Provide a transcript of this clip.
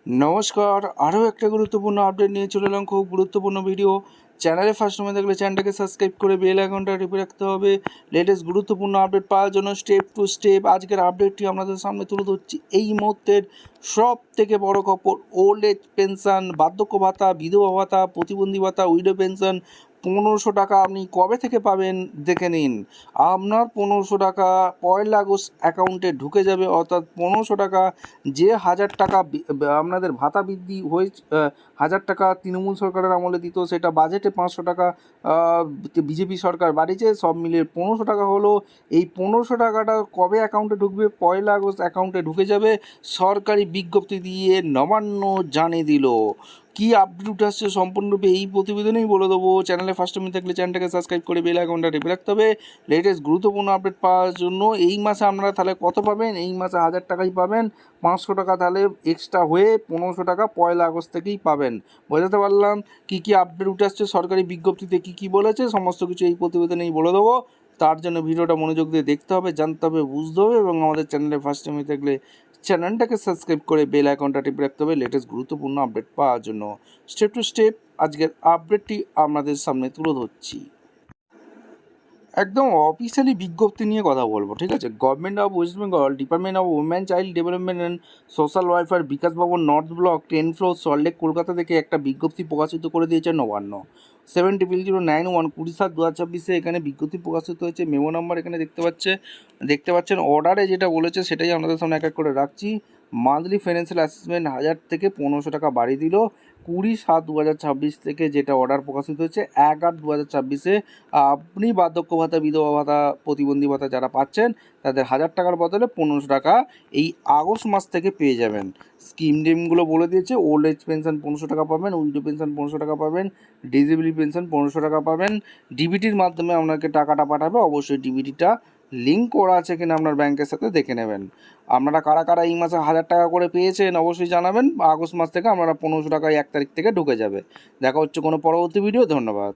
নমস্কার, আরও একটা গুরুত্বপূর্ণ আপডেট নিয়ে চলে এলাম। খুব গুরুত্বপূর্ণ ভিডিও। চ্যানেলে ফার্স্ট টাইম দেখলে চ্যানেলটাকে সাবস্ক্রাইব করে বেল আইকনটা টিপে রাখতে হবে লেটেস্ট গুরুত্বপূর্ণ আপডেট পাওয়ার জন্য। স্টেপ টু স্টেপ আজকের আপডেটটি আপনাদের সামনে তুলে ধরছি। এই মুহূর্তের সব থেকে বড় খবর, ওল্ড এজ পেনশন, বার্ধক্য ভাতা, বিধবা ভাতা, প্রতিবন্ধী ভাতা, উইডো পেনশন 1500 টাকা আপনি কবে থেকে পাবেন দেখে নিন। আপনার 1500 টাকা 1 আগস্ট অ্যাকাউন্টে ঢুকে যাবে, অর্থাৎ 1500 টাকা যে 1000 টাকা আপনাদের ভাতা বৃদ্ধি হয়ে 1000 টাকা তৃণমূল সরকারের আমলে দিত, সেটা বাজেটে 500 টাকা বিজেপি সরকার বাড়িয়েছে, সব মিলিয়ে 1500 টাকা হলো। এই 1500 টাকাটা কবে অ্যাকাউন্টে ঢুকবে? 1 আগস্ট অ্যাকাউন্টে ঢুকে যাবে, সরকারি বিজ্ঞপ্তি দিয়ে নবান্ন জানিয়ে দিল। কী আপডেট আসছে সম্পূর্ণরূপে এই প্রতিবেদনেই বলে দেবো। চ্যানেলে ফার্স্ট টাইম থাকলে চ্যানেলটাকে সাবস্ক্রাইব করে বেল আইকনটা টিপে রাখতে হবে লেটেস্ট গুরুত্বপূর্ণ আপডেট পাওয়ার জন্য। এই মাসে আপনারা তাহলে কত পাবেন? এই মাসে 1000 টাকাই পাবেন। 500 টাকা তাহলে এক্সট্রা হয়ে 1500 টাকা 1 আগস্ট থেকেই পাবেন। বোঝাতে পারলাম কী আপডেট উঠে আসছে, সরকারি বিজ্ঞপ্তিতে কী বলেছে, সমস্ত কিছু এই প্রতিবেদনেই বলে দেবো। তার জন্য ভিডিওটা মনোযোগ দিয়ে দেখতে হবে, জানতে হবে, বুঝতে হবে, এবং আমাদের চ্যানেলে ফার্স্ট টাইম থাকলে চ্যানেলটাকে সাবস্ক্রাইব করে বেল আইকনটা টিপে রাখতে হবে লেটেস্ট গুরুত্বপূর্ণ আপডেট পাওয়ার জন্য। স্টেপ টু স্টেপ আজকের আপডেটটি আপনাদের সামনে তুলে ধরছি। একদম অফিসিয়ালি বিজ্ঞপ্তি নিয়ে কথা বলবো, ঠিক আছে। Government of West Bengal, department of women child development and social welfare, Bikash Bhavan, north block, 10 floor, Salt Lake, Kolkata থেকে একটা বিজ্ঞপ্তি প্রকাশিত করে দিয়েছে নবান্ন। 700091 27/2024 এখানে বিজ্ঞপ্তি প্রকাশিত হয়েছে। মেমো নাম্বার এখানে দেখতে পাচ্ছেন। অর্ডারে যেটা বলেছে সেটাই আপনাদের সামনে এক এক করে রাখছি। মান্থলি ফাইন্যান্সিয়াল অ্যাসেসমেন্ট 1000 থেকে 1500 টাকা বাড়িয়ে দিল 20/7/2026 থেকে, যেটা অর্ডার প্রকাশিত হয়েছে 1/8/2026-এ। আপনি বার্ধক্য ভাতা, বিধবা ভাতা, প্রতিবন্ধী ভাতা যারা পাচ্ছেন তাদের 1000 টাকার বদলে 1500 টাকা এই আগস্ট মাস থেকে পেয়ে যাবেন। স্কিম নেমগুলো বলে দিয়েছে। ওল্ড এজ পেনশন 1500 টাকা পাবেন, উইডো পেনশন 1500 টাকা পাবেন, ডিসেবিলিটি পেনশন 1500 টাকা পাবেন। ডিবিটির মাধ্যমে আপনাকে টাকাটা পাঠাবে, অবশ্যই ডিবিটিটা লিঙ্ক করা আছে কিনা আপনার ব্যাংকের সাথে দেখে নেবেন। আপনারা কারা কারা এই মাসে 1000 টাকা করে পেয়েছেন অবশ্যই জানাবেন। আগস্ট মাস থেকে আপনারা 1500 টাকায় 1 তারিখ থেকে ঢুকে যাবে। দেখা হচ্ছে কোনো পরবর্তী ভিডিও। ধন্যবাদ।